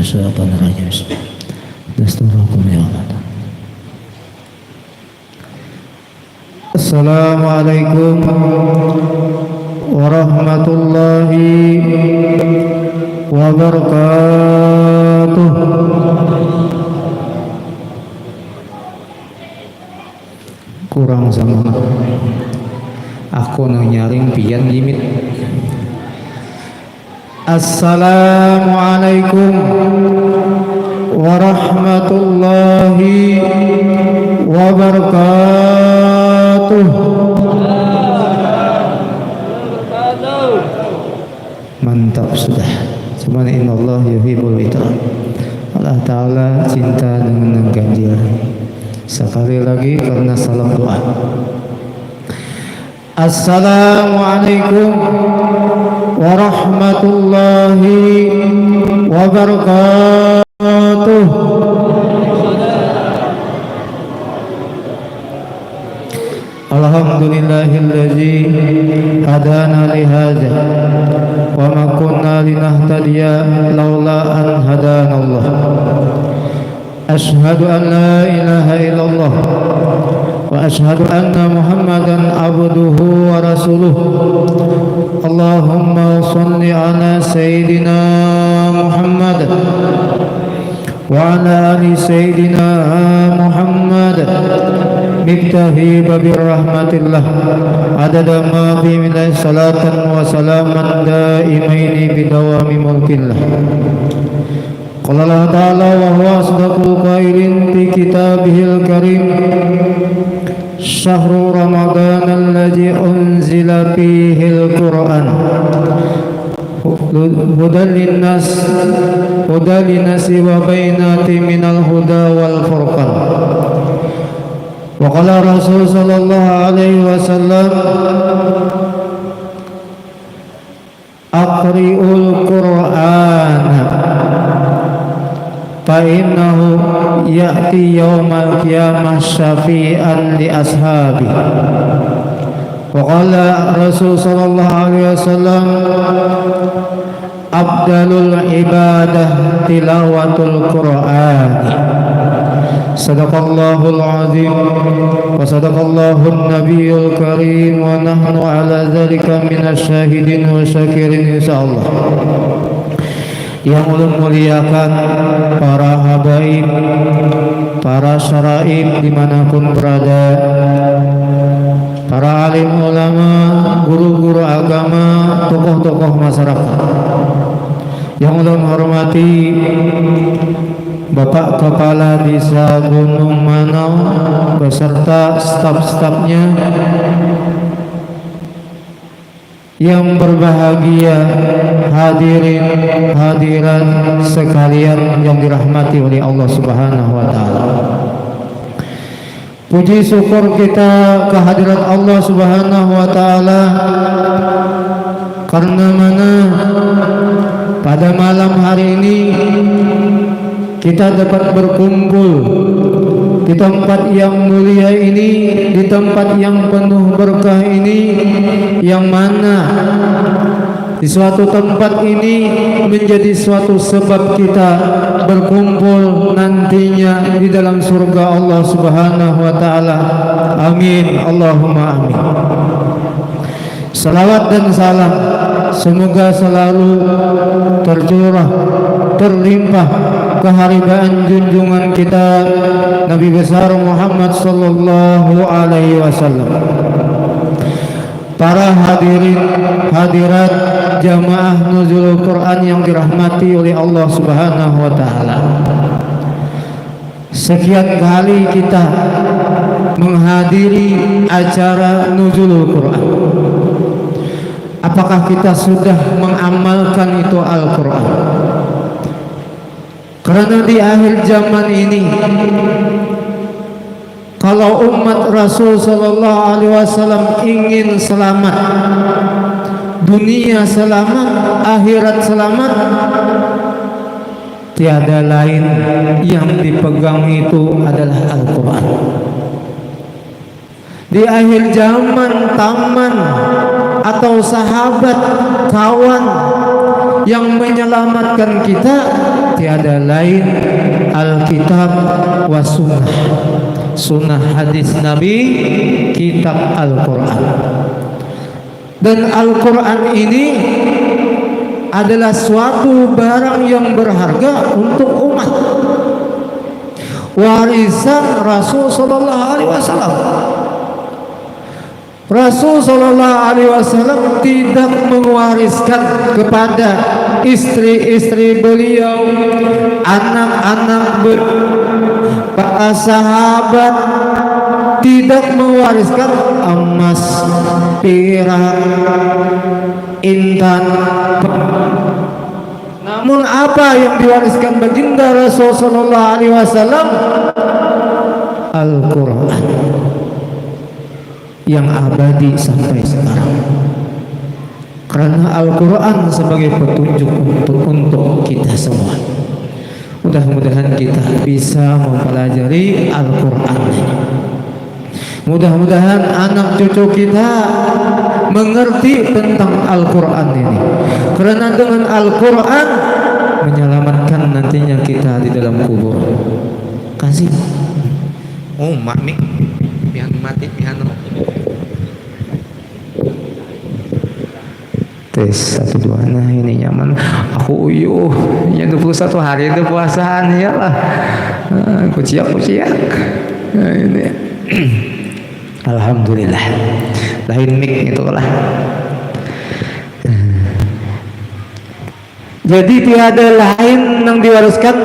minasyaitonir rajim. Dasturullah ya Allah. Assalamualaikum warahmatullahi wabarakatuh. Kurang sama aku nyaring pian limit. Assalamualaikum warahmatullahi wabarakatuh. Mantap sudah. Cuman innallaha yuhibbul ikhlas. Allah Ta'ala cinta dengan yang ganjil. Sekali lagi karena salam doa. Assalamualaikum warahmatullahi wabarakatuh. Alhamdulillahilladzi hadana li hadza wa ma kunna linahtadiya laula an hadanallah. Asyhadu an la ilaha illallah wa asyhadu anna Muhammadan abduhu wa rasuluh. Allahumma shalli ala sayyidina Muhammad wa ala ali sayyidina Muhammad miftahi babir rahmatillah adada ma fi min salatan wa salaman daimaini bidawami mulkillah. Qala Allah Ta'ala wa huwa asdaqul qailin fi kitabihil karim. Syahrul Ramadan alladzi unzila fihil Qur'an hudan linnas wa bainatin minal huda wal furqan. Wa qala Rasul sallallahu alaihi wasallam aqri'ul Qur'ana fa innahu ya'ti yaumal qiyamah syafi'an li ashabi. Wa qala Rasul sallallahu alaihi wasallam afdalul ibadah tilawatul Qur'an. Sadaqallahul azim wa sadaqallahun nabiyul karim wa nahnu ala dzalika minasyahidin wa syakirin insyaallah. Yang ulun muliakan para habaib, para syaraib dimanapun berada, para alim ulama, guru-guru agama, tokoh-tokoh masyarakat. Yang ulun hormati Bapak Kepala Desa Gunung Manau beserta staf-stafnya, yang berbahagia hadirin hadirat sekalian yang dirahmati oleh Allah Subhanahu wa taala. Puji syukur kita kehadirat Allah Subhanahu wa taala karena mana pada malam hari ini kita dapat berkumpul di tempat yang mulia ini, di tempat yang penuh berkah ini, yang mana di suatu tempat ini menjadi suatu sebab kita berkumpul nantinya di dalam surga Allah Subhanahu wa taala. Amin, Allahumma amin. Salawat dan salam semoga selalu tercurah, terlimpah keharibaan junjungan kita Nabi besar Muhammad sallallahu alaihi wasallam. Para hadirin hadirat jamaah nuzul Quran yang dirahmati oleh Allah Subhanahu wa taala. Sekian kali kita menghadiri acara nuzul Quran. Apakah kita sudah mengamalkan itu Al-Quran? Karena di akhir zaman ini, kalau umat Rasul sallallahu alaihi wasallam ingin selamat, dunia selamat, akhirat selamat, tiada lain yang dipegang itu adalah Al-Quran. Di akhir zaman, taman atau sahabat, kawan yang menyelamatkan kita tiada lain Alkitab wa sunnah, sunnah hadis Nabi, kitab Al-Quran. Dan Al-Quran ini adalah suatu barang yang berharga untuk umat, warisan Rasul Sallallahu Alaihi Wasallam. Rasul Sallallahu Alaihi Wasallam tidak mewariskan kepada istri-istri beliau, anak-anak para sahabat, tidak mewariskan emas, perak, intan. Namun apa yang diwariskan baginda Rasul Sallallahu Alaihi Wasallam? Al-Quran yang abadi sampai sekarang. Karena Al-Quran sebagai petunjuk untuk kita semua. Mudah-mudahan kita bisa mempelajari Al-Quran ini. Mudah-mudahan anak cucu kita mengerti tentang Al-Quran ini. Karena dengan Al-Quran menyelamatkan nantinya kita di dalam kubur. Kasih. Oh, mak nih, pian mati pian. Tes 1 2. Nah ini nyaman. Aku uyuh. Ya 21 hari itu puasaan ya lah. Kuciak. Nah ini. Alhamdulillah. Lain mik itulah. Jadi tiada lain yang diwariskan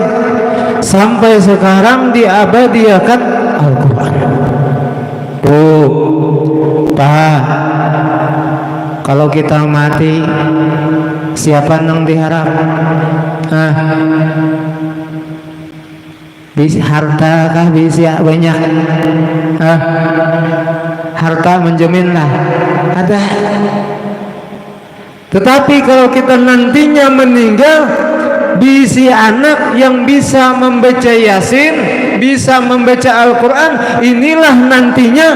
sampai sekarang diabadiakan Al-Quran. Tuh, Pak, kalau kita mati siapa yang diharap? Harta kah bisa banyak? Harta menjaminlah ada. Tetapi kalau kita nantinya meninggal, bisi anak yang bisa membaca Yasin, bisa membaca Al-Quran, inilah nantinya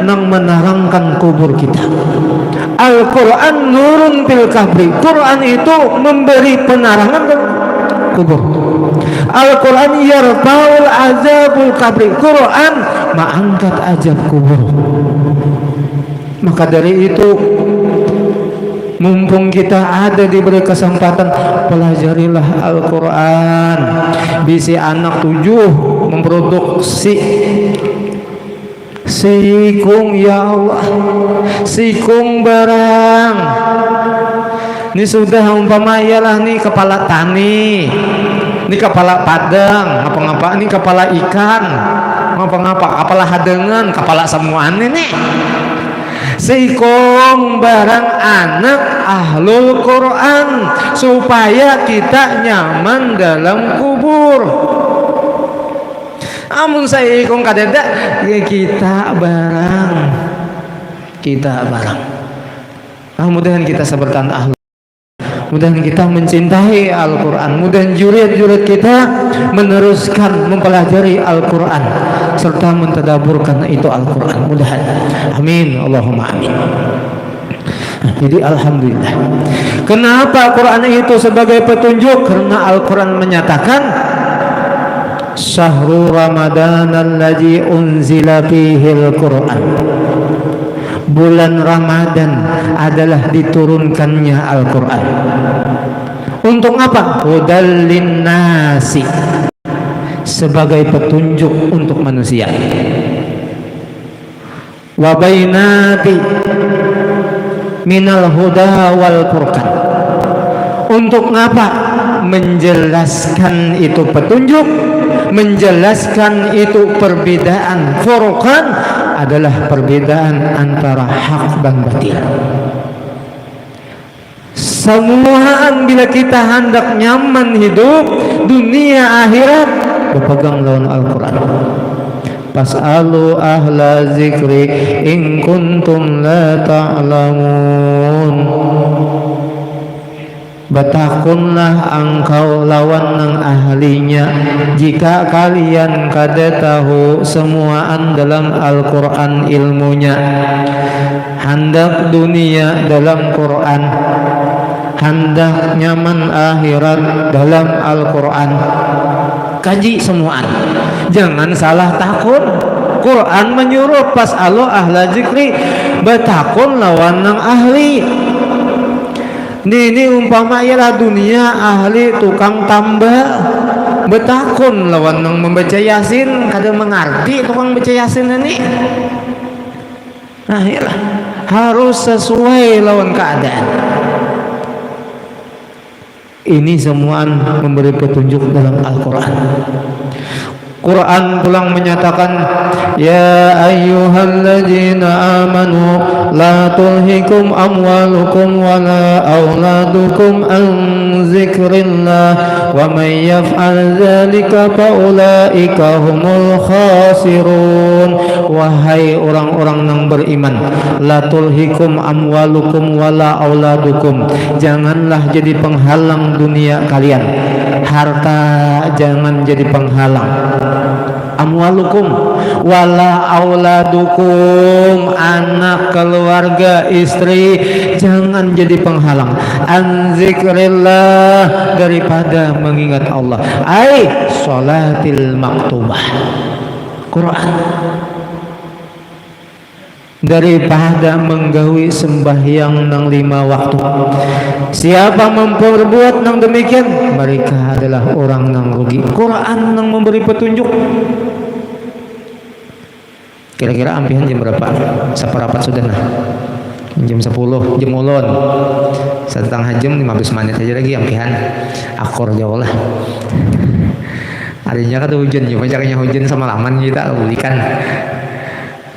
yang menerangkan kubur kita. Al-Quran nurun fil kabri. Quran itu memberi penerangan dalam kubur. Al-Quran yarfaul azabul kabri. Quran mengangkat azab kubur. Maka dari itu, mumpung kita ada diberi kesempatan, pelajarilah Al-Quran. Bisi anak 7 memproduksi sikung, ya Allah, sikung barang. Ini sudah umpama ialah nih kepala tani, ini kepala padang, ngapa-ngapa, ini kepala ikan, ngapa-ngapa, kepala hadengan, kepala semuaan ini. Sikung barang anak ahlul Quran supaya kita nyaman dalam kubur. Amun saya ikung kadeda kita barang. Mudah-mudahan kita sebertan ahlul. Mudah-mudahan kita mencintai Al-Quran. Mudah-mudahan jurid-jurid kita meneruskan mempelajari Al-Quran serta mentadaburkan itu Al-Quran. Mudah-mudahan. Amin. Allahumma amin. Jadi alhamdulillah. Kenapa Quran itu sebagai petunjuk? Karena Al-Quran menyatakan Syahrul Ramadan alladzi unzila fihil Quran. Bulan Ramadan adalah diturunkannya Al-Quran. Untuk apa? Hudal linnasi, sebagai petunjuk untuk manusia. Wa bainati minal huda wal furqan. Untuk apa? Menjelaskan itu petunjuk, menjelaskan itu perbedaan. Furqan adalah perbedaan antara hak dan batil. Semuaan bila kita hendak nyaman hidup dunia akhirat, berpegang lawan Al-Quran. Fas'alu ahla zikri in kuntum la ta'lamun. Batakunlah engkau lawan nang ahlinya jika kalian kada tahu semuaan dalam Al-Quran ilmunya. Hendak dunia dalam Quran, hendak nyaman akhirat dalam Al-Quran. Kaji semuaan, jangan salah takun. Quran menyuruh pas Allah ahla zikri betakun lawan nang ahli. Ini umpama ialah dunia ahli tukang tambah betakun lawan nang membaca Yasin kada mengerti tukang baca Yasin ini. Nah iyalah harus sesuai lawan keadaan. Ini semuaan memberi petunjuk dalam Al-Quran. Quran pulang menyatakan, ya ayyuhalladzina amanu la tulhikum amwalukum wala auladukum an zikrillah wa may yaf'al dzalika faulaika humul khasirun. Wahai orang-orang yang beriman, la tulhikum amwalukum wala auladukum, janganlah jadi penghalang dunia kalian, harta jangan jadi penghalang. Amwalukum wala auladukum, anak, keluarga, istri jangan jadi penghalang. An zikrillah, daripada mengingat Allah. Ai sholatil maktubah, Quran, daripada menggawi sembahyang nang 5 waktu. Siapa memperbuat nang demikian, mereka adalah orang nang rugi. Quran nang memberi petunjuk. Kira-kira ampihan jam berapa? Seperapat sudah nah. Jam 10, jam ulun. 1/2 jam 15 menit aja lagi ampihan. Akor jauh lah. Harinya kan hujan, cuma caranya hujan sama laman kita bulikan.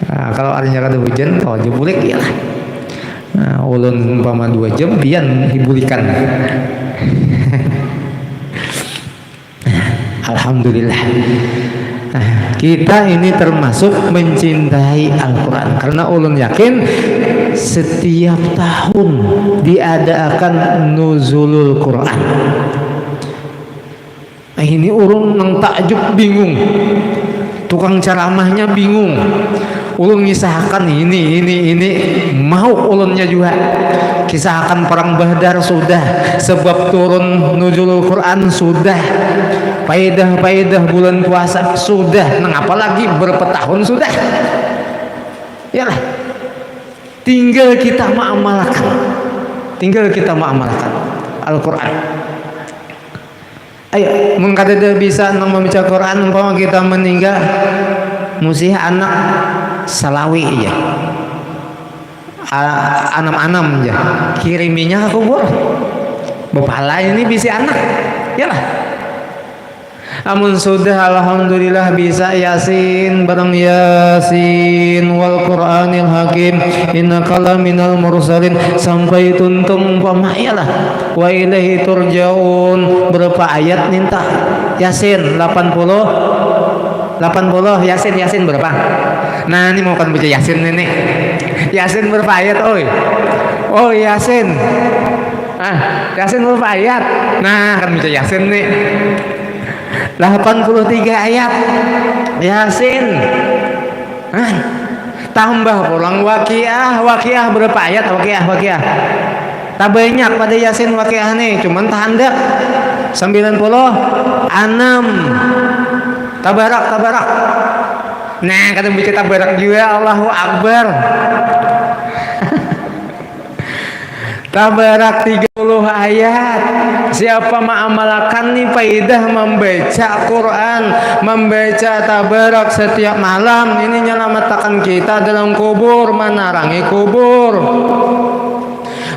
Nah, kalau harinya kada hujan, kalau aja bulik ya. Nah, ulun umpama 2 jam pian hibulikan. Alhamdulillah. Nah, kita ini termasuk mencintai Al-Quran karena ulun yakin setiap tahun diadakan nuzulul Quran. Nah, ini urung nang takjub bingung, tukang ceramahnya bingung. Ulun ngisahkan ini mau ulunnya juga kisahkan perang Badar sudah, sebab turun nuzulul Quran sudah, faedah bulan puasa sudah, nang apalagi berapa tahun sudah. Yalah, tinggal kita mengamalkan Al-Quran. Ayo, mengkadada bisa nang membaca Quran, umpama kita meninggal musih anak salawi aja, anam aja kiriminya ke kubur, bapala ini bisa anak ya lah. Amun sudah alhamdulillah bisa Yasin bareng Yasin wal Qur'anil Hakim innaka laminal mursalin sampai tuntung umpama iyalah wa ilaihi turjaun. Berapa ayat minta Yasin? 80 Yasin berapa? Nah ini mau kan baca Yasin ini. Yasin berapa ayat? Oh Yasin. Yasin berapa ayat? Nah kan baca Yasin nih. 83 ayat Yasin. Tambah pulang Waqiah berapa ayat? Waqiah tak banyak pada Yasin Waqiah nih, cuman tahandak 96. Tabarak. Nah kata baca tabarak juga, Allahu Akbar. Tabarak 30 ayat. Siapa mengamalkan nih faidah membaca Quran, membaca tabarak setiap malam, ini menyelamatkan kita dalam kubur, menarangi kubur.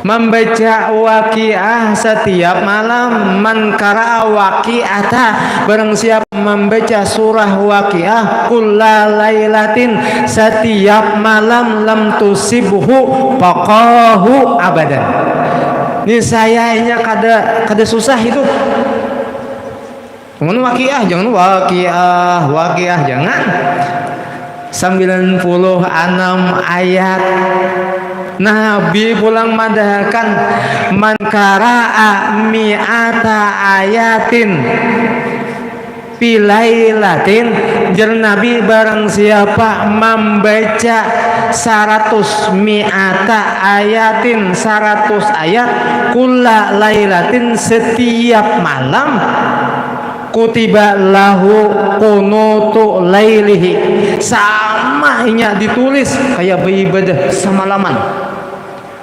Membaca Waqiah setiap malam, man qara'a waqi'ata, barang siapa membaca surah Waqiah kullalailatin setiap malam, lam tusibhu faqahu abadan. Ini sayanya kada susah itu. Jangan Waqiah jangan. 96 ayat. Nabi pulang madahkan man qara'a mi'ata ayatin pilailatin jar Nabi barang siapa membaca 100 mi'ata ayatin 100 ayat kulla lailatin setiap malam kutiba lahu kunutu lailihi sama nya ditulis kayak beribadah semalaman.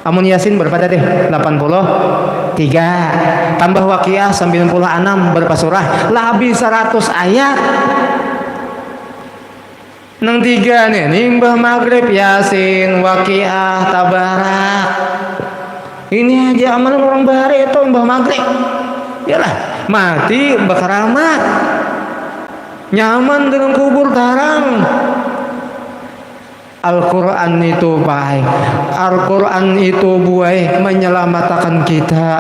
Amun Yasin berapa tadi? 83 tambah Waqiah 96 berapa surah? Lebih 100 ayat. Nang 3 nih nimbah maghrib Yasin, Waqiah, Tabarak. Ini aja amalan orang bahari itu nimbah maghrib. Yalah, mati berkeramat. Nyaman dengan kubur tarang. Al-Quran itu baik, Al-Quran itu buai menyelamatkan kita,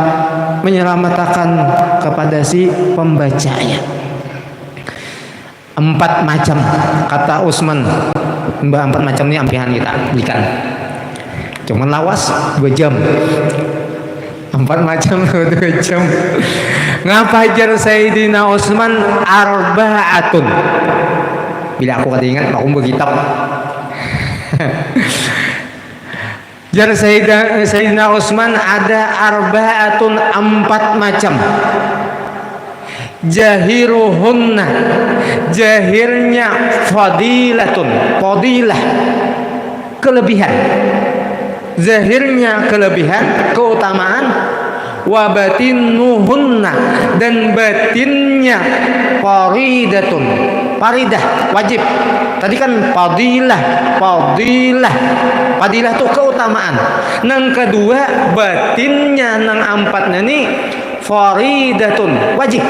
menyelamatkan kepada si pembacanya. 4 macam kata Utsman, mbak 4 macam ini ampihan kita belikan. Cuman lawas 2 jam. 4 macam 2 jam. Ngapajar Sayyidina Utsman arba'atun. Bila aku kata ingat, aku berkitab. Jar Sayyidina Utsman ada arba'atun 4 macam. Jahiruhunna jahirnya fadilatun fadilah kelebihan, zahirnya kelebihan keutamaan, wa batinuhunna dan batinnya faridatun faridah wajib. Tadi kan fadilah fadilah itu keutamaan. Nang kedua batinnya nang 4 nih faridatun wajib.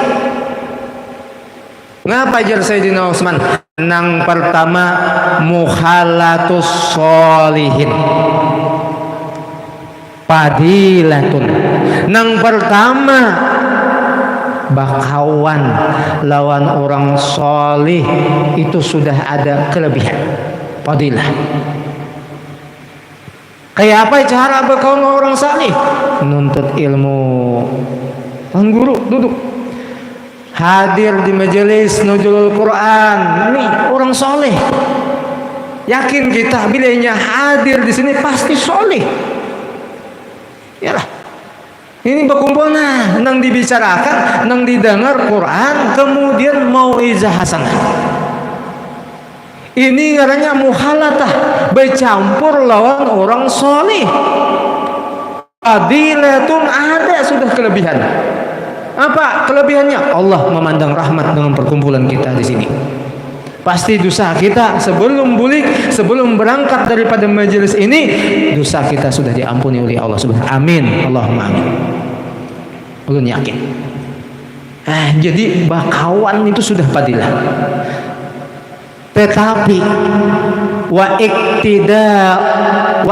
Ngapa jar Sayyidina Utsman? Nang pertama mukhalatus sholihin fadilatun. Nang pertama bakawan lawan orang solih itu sudah ada kelebihan fadilah. Kayak apa cara berkawan orang salih? Nuntut ilmu, guru duduk hadir di majelis nuzulul Quran, ini orang soleh. Yakin kita bilanya hadir di sini pasti soleh. Yalah, ini berkumpul nang dibicarakan, nang didengar Quran, kemudian mau'izah hasanah. Ini ngarannya muhalatah, bercampur lawan orang soleh. Fadilatun ada sudah kelebihan. Apa kelebihannya? Allah memandang rahmat dengan perkumpulan kita di sini. Pasti dosa kita sebelum bulik, sebelum berangkat daripada majelis ini, dosa kita sudah diampuni oleh Allah Subhanahu. Amin. Allahumma amin. Ulun yakin. Jadi bakawan itu sudah fadilah. Tetapi wa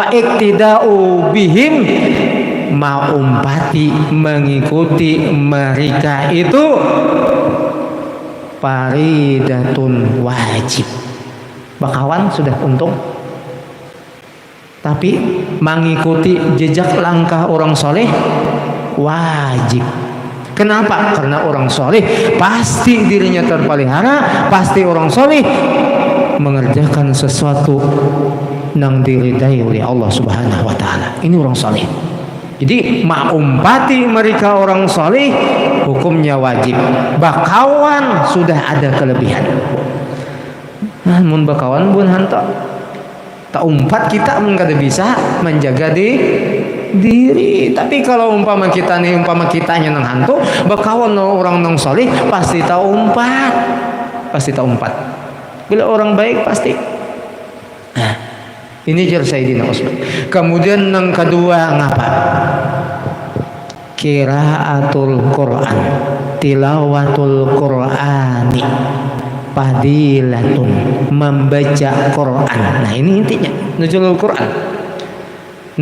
iktida'u bihim maumpati mengikuti mereka itu faridatun wajib. Bakawan sudah untung, tapi mengikuti jejak langkah orang soleh wajib. Kenapa? Karena orang soleh pasti dirinya terpelihara, pasti orang soleh mengerjakan sesuatu yang diridai oleh Allah Subhanahu wa taala. Ini orang soleh. Jadi maumpati mereka orang soleh hukumnya wajib. Bakawan sudah ada kelebihan. Namun bakawan pun hantar tak umpat kita kada bisa menjaga diri. Tapi kalau umpama kitanya nang hantu, bakawan orang nang soleh pasti tak umpat. Bila orang baik pasti. Ini jar Sayyidina Utsman. Kemudian yang kedua ngapa? Qiraatul Quran, tilawatul Qurani, fadilatun, membaca Quran. Nah ini intinya nuzulul Quran.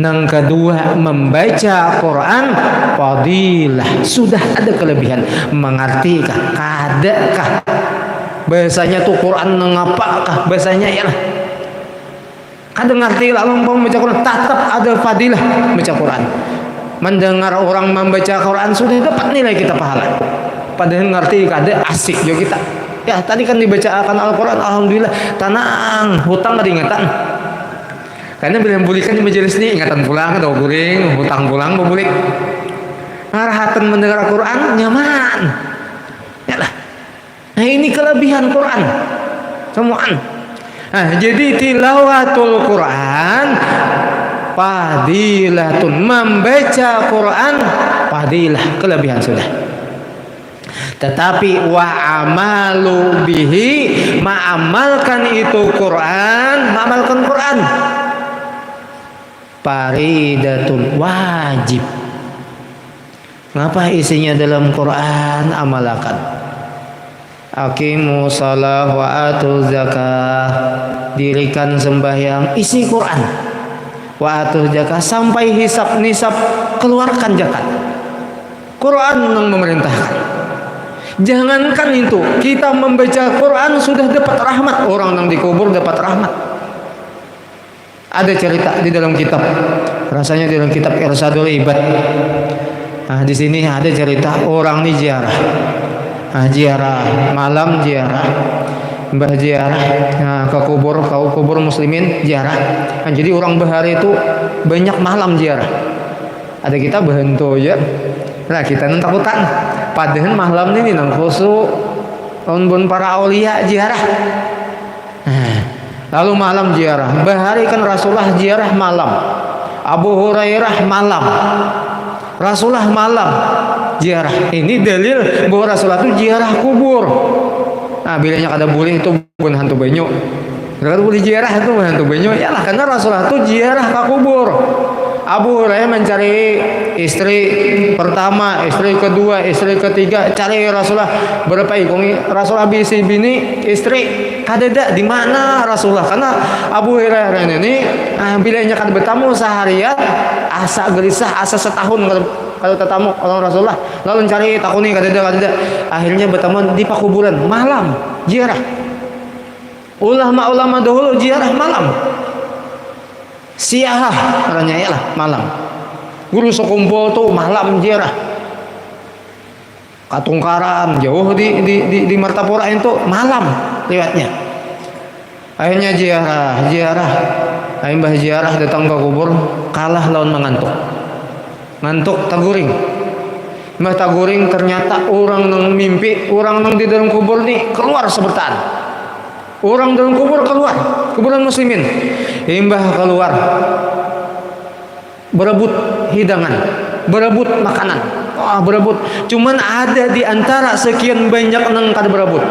Yang kedua membaca Quran fadilah, sudah ada kelebihan. Mengertikah? Kadakah? Bahasanya tuh Quran ngapakah? Bahasanya ya lah. Kadang ngerti lalu membaca Quran tetap ada fadilah baca Quran. Mendengar orang membaca Quran sudah dapat nilai kita pahala. Padahal ngerti kada asik jo kita. Ya tadi kan dibacakan Al-Quran, alhamdulillah tenang, hutang ada ingatan. Karena bila membulikan di majelis ini ingatan pulang, ada guring, hutang pulang, membulik. Ngarahatan mendengar Al-Quran nyaman. Ya lah. Nah ini kelebihan Quran. Semuaan. Nah, jadi tilawatul Quran fadilatun, membaca Quran fadilah, kelebihan sudah. Tetapi wa amalu bihi, mengamalkan itu Quran, mengamalkan Quran faridatun, wajib. Ngapa isinya dalam Quran? Amalkan. Aqimu shalah wa atu zakah, dirikan sembahyang, isi Quran. Wa atu zakah, sampai hisab nisab, keluarkan zakat. Quran yang memerintahkan. Jangankan itu, kita membaca Quran sudah dapat rahmat. Orang yang dikubur dapat rahmat. Ada cerita di dalam kitab, rasanya di dalam kitab Irsadul Ibad. Nah, di sini ada cerita orang ini ziarah. Nah, ziarah malam, ziarah mbah ziarah, nah, ke kubur muslimin ziarah. Nah, jadi orang bahari itu banyak malam ziarah. Ada kita bahantu ya. Nah, kita takutan. Padahal malam ini nang khusu bun para aulia ziarah. Nah, lalu malam ziarah. Bahari kan Rasulullah ziarah malam. Abu Hurairah malam. Rasulullah malam ziarah. Ini dalil bahwa Rasulullah itu ziarah kubur. Nah, bilanya kada boleh itu bukan hantu banyu. Kada boleh ziarah itu bukan hantu banyu. Ya lah, karena Rasulullah itu ziarah ke kubur. Abu Hurairah mencari istri pertama, istri kedua, istri ketiga, cari Rasulullah berapa ikung Rasulullah bisi bini istri kadeda di mana Rasulullah, karena Abu Hurairah ini bilanya kada bertamu seharian, asa gelisah, asa setahun kalau tetamu orang Rasulullah, lalu cari takuni kadeda, akhirnya bertemu di pakuburan malam ziarah. Ulama dahulu ziarah malam. Siahah orangnya ya lah malam. Guru sekumpul tuh malam ziarah. Katungkaran jauh di Martapura itu malam lewatnya. Akhirnya ziarah. Mbah ziarah datang ke kubur, kalah lawan ngantuk taguring. Mbah taguring ternyata orang nang mimpi, orang nang di dalam kubur nih keluar sebentar. Orang dalam kubur keluar, kuburan muslimin. Mbah keluar, berebut hidangan, berebut makanan. Berebut. Cuman ada di antara sekian banyak nang kada berebut.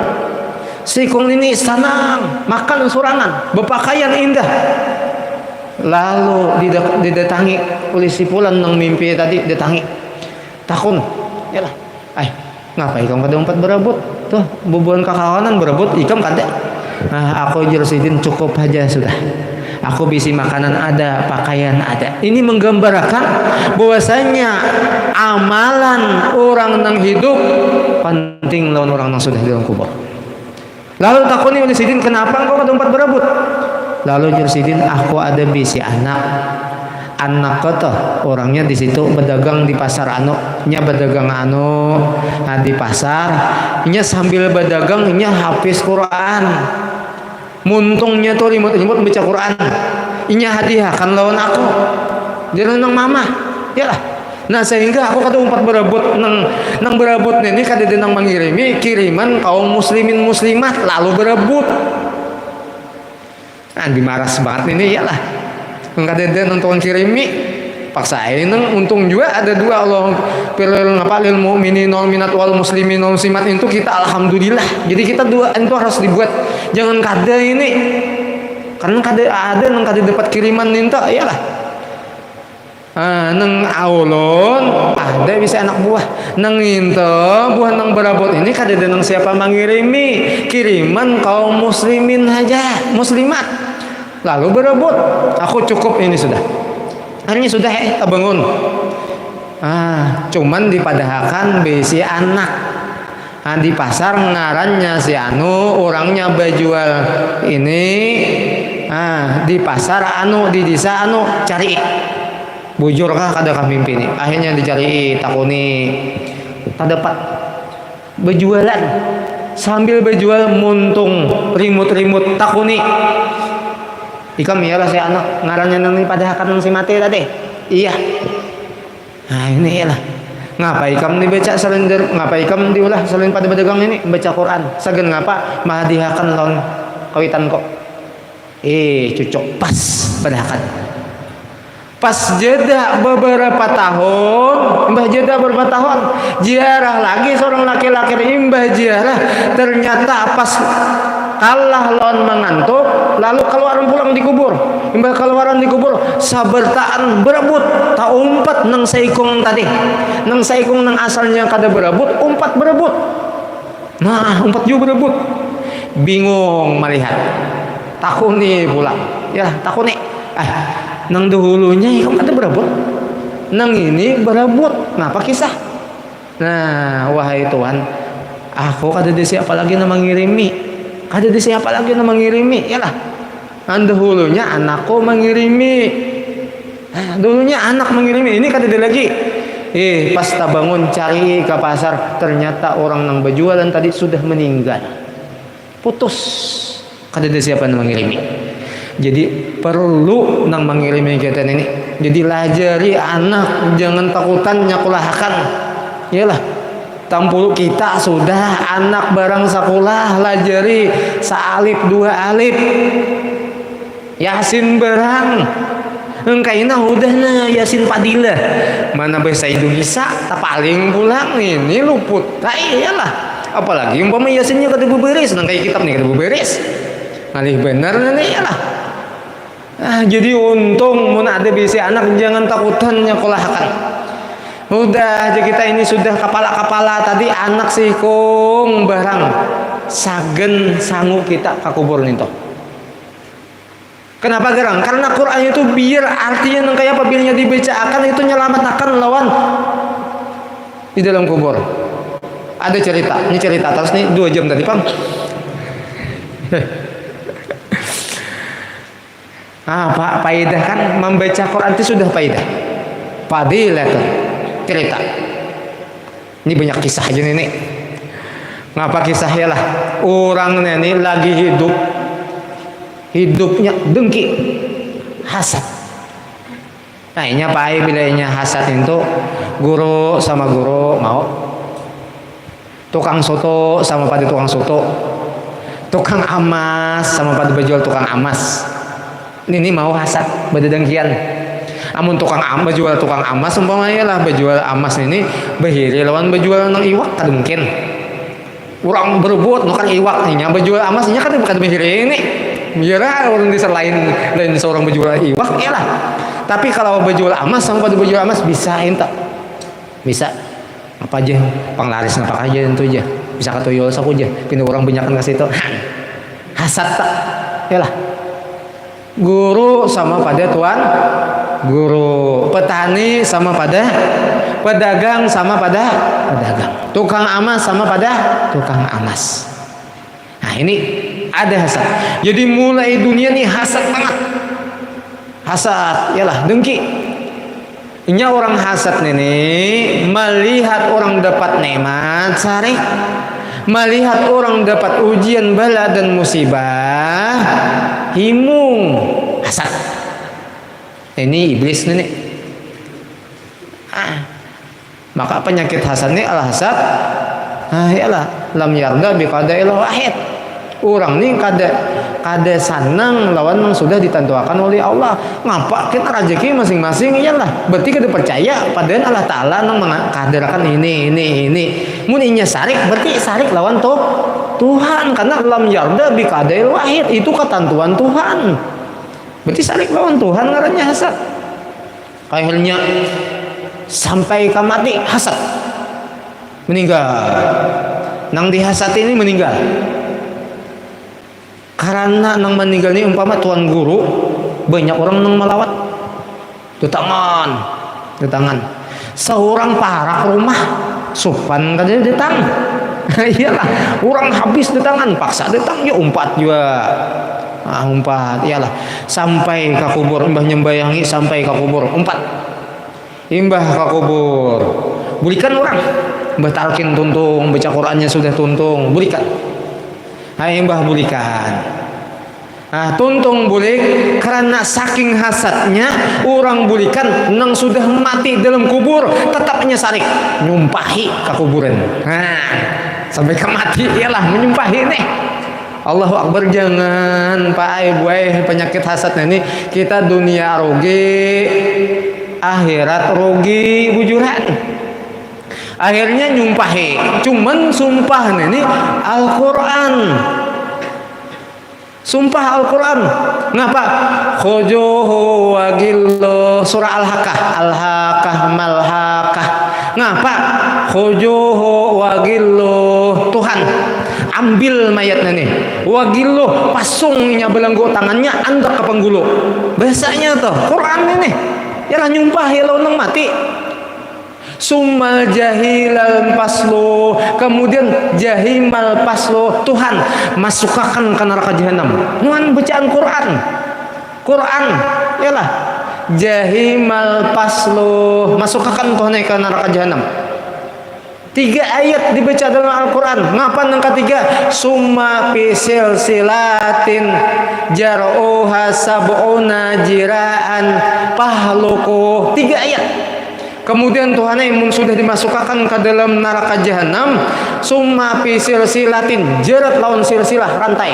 Si kong ini senang makan surangan, berpakaian indah. Lalu didatangi oleh si pulan nang mimpi tadi, datangi. Takun, yalah. Ngapain kamu kada umpat berebut? Tuh, bubuhan kakawanan berebut, ikam kada. Nah, aku Jersidin cukup aja sudah. Aku bisi makanan ada, pakaian ada. Ini menggambarkan bahwasanya amalan orang yang hidup penting lawan orang yang sudah di dalam kubur. Lalu takuni oleh Sidin, kenapa engkau kada umpat berebut? Lalu Jersidin, aku ada bisi anak kata orangnya di situ berdagang di pasar berdagang di pasar sambil berdagang habis Quran, muntungnya tuh limut baca Quran, hadiah kan lawan aku dia nang mama ya lah. Nah, sehingga aku kada umpat berebut nang berebut ini kada nang mengirimi kiriman kaum muslimin muslimat lalu berebut. Nah, dimaras banget ini ya lah. Kadang nonton kirimi paksain untung juga ada dua Allah pilih lil mu'minin wal minat wal muslimin wal muslimat itu kita alhamdulillah. Jadi kita dua itu harus dibuat, jangan kada ini karena kada ada nang kada dapat kiriman ninta iyalah. Nang aulon ada bisa anak buah nang inta buah nang berabot ini kada ada nang siapa mengirimi kiriman kaum muslimin aja muslimat lalu berebut. Aku cukup ini sudah. Akhirnya sudah bangun. Cuman dipadahakan besi anak. Di pasar ngarannya si orangnya bajual ini. Di pasar di desa cari. Bujur kah kada kah mimpi ini. Akhirnya dicari takuni. Tak dapat berjualan. sambil berjual muntung rimut-rimut takuni. Ikam iyalah si anak ngarannya nang pada akan si mati tadi. Iya. Nah ini lah. Ngapa ikam dibaca selender, ngapa ikam diulah selain pada berdagang ini baca Quran. Sagen ngapa mah dihakan lawan kawitan kok. Cocok pas badakan. Pas jeda beberapa tahun, imbah jeda beberapa tahun, ziarah lagi seorang laki-laki imbah ziarah, ternyata pas kalah lawan mengantuk, lalu keluaran pulang dikubur. Imbah keluaran dikubur, sabertaan berebut, tak umpat nang saikung tadi, nang saikung nang asalnya kada berebut, umpat berebut. Nah, umpat juga berebut. Bingung melihat. Takuni pula, ya takuni. Nang dahulunya ikam kada berebut, nang ini berebut. Ngapa kisah? Nah, wahai Tuhan, aku kada ada siapa lagi na mengirimi, kada ada siapa lagi na mengirimi. Yalah, nang dahulunya anakku mengirimi, dulunya anak mengirimi, ini kada ada lagi. Pas tak bangun cari ke pasar, ternyata orang nang berjualan tadi sudah meninggal. Putus, kada ada siapa na mengirimi. Jadi perlu nang mengirimi kita ini. Jadi lajari anak, jangan takutan nyakulahakan. Iyalah, tampulu kita sudah anak barang sakulah lajari saalif dua alif. Yasin barang. Engkaina udah na Yasin Fadilah. Mana bahasa Indonesia tak paling pulang ini luput. Tak iyalah. Apalagi umpama Yasinnya kada beberes, nang kayak kitab nih kada beberes. Ngalih bener nih iyalah. Jadi untung mun ada bisa anak jangan takutan nyakolahkan. Udah aja kita ini sudah kepala-kepala tadi anak sikung barang sagen sanggup kita kakubur nito. Kenapa gerang? Karena Quran itu biar artinya nang kayak apabila dibacakan itu nyelamatkan lawan di dalam kubur. Ada cerita, ini cerita terus nih 2 jam tadi, Pam. Pak, faidah kan membaca Quran itu sudah faidah. Fadilah tuh cerita. Ini banyak kisah aja nih. Ngapa kisahnya lah? Orangnya ini lagi hidupnya dengki, hasad. Kayaknya pai bilanya hasad itu guru sama guru mau, tukang soto sama pada tukang soto, tukang amas sama pada berjual tukang amas. Ini mau hasad bededengkian. Amun tukang amas jual tukang amas umpamanya lah berjual amas ini behiri lawan berjual nang iwak kada mungkin. Urang berebut nukan iwak nya berjual amasnya kan bukan behiri ini. Biarlah orang di lain seorang berjual iwak ya lah. Tapi kalau berjual amas sama pada berjual amas bisa ente. Bisa apa aja panglaris apa aja itu aja. Bisa katuyul saku aja. Pindah orang banyakan ke situ. Hasad tak. Ya lah. Guru sama pada tuan guru, petani sama pada pedagang sama pada pedagang, tukang amas sama pada tukang amas. Nah ini ada hasad. Jadi mulai dunia nih hasad banget, hasad, yalah dengki. Ini orang hasad nih melihat orang dapat nikmat sari, melihat orang dapat ujian bala dan musibah, himung hasad. Ini iblis nih. Maka penyakit hasad ini al hasad. Iyalah lam yarda bi qada'il wahid. Orang nih kada sanang lawan yang sudah ditentukan oleh Allah. Ngapa kita rezeki masing-masing iyalah. Berarti kada percaya pada Allah Taala nang mengkadarkan ini. Mun inya sarik berarti sarik lawan Tuhan karena lam yarda bi qada'il wahid itu ketentuan Tuhan. Berarti sarik lawan Tuhan ngarannya hasad. Kayaknya sampai ke mati hasad. Meninggal. Nang dihasad ini meninggal. Karena nang meninggal ini umpama tuan guru banyak orang nang melawat. Detangan. Seorang parak rumah supan kada datang. Iyalah, orang habis detangan, paksa datang ya umpat juga. Umpat iyalah sampai ke kubur imbah nyembayangi sampai ke kubur umpat imbah ke kubur bulikan orang Mbah talkin tuntung, baca Qurannya sudah tuntung, bulikan. Hai mbah bulikan. Nah, tuntung bulik karena saking hasadnya orang bulikan nang sudah mati dalam kubur tetapnya sarik nyumpahi ke kuburan. Nah, sampai ke mati ialah menyumpahi nih. Allahu Akbar, jangan Pak buai penyakit hasad ini kita dunia rugi, akhirat rugi bujuran. Akhirnya nyumpahi, cuman sumpah ini Al-Quran. Sumpah Al-Quran. Ngapa? Khujuhu wa gillu, surah Al-Haqqah, Al-Haqqah Mal-Haqqah. Ngapa? Khujuhu wa gillu, Tuhan ambil mayatnya nih. Wa gillu, pasungnya belenggu tangannya antar ke penggulu. Bahasanya tuh Quran ini. Yalah nyumpahi lo nang mati. Summal jahilal paslo, kemudian jahimal paslo, Tuhan masukkan ke neraka jahanam. Nuan bacaan Quran, yalah jahimal paslo, masukkan Tuhan ke neraka jahanam. 3 ayat dibaca dalam Al-Quran. Ngapain yang ketiga? Summa pisil silatin jar'uha sab'una jiraan pahluku. 3 ayat. Kemudian Tuhan yang sudah dimasukkan ke dalam neraka jahanam, summa fi silsilatin, jerat lawan silsilah rantai.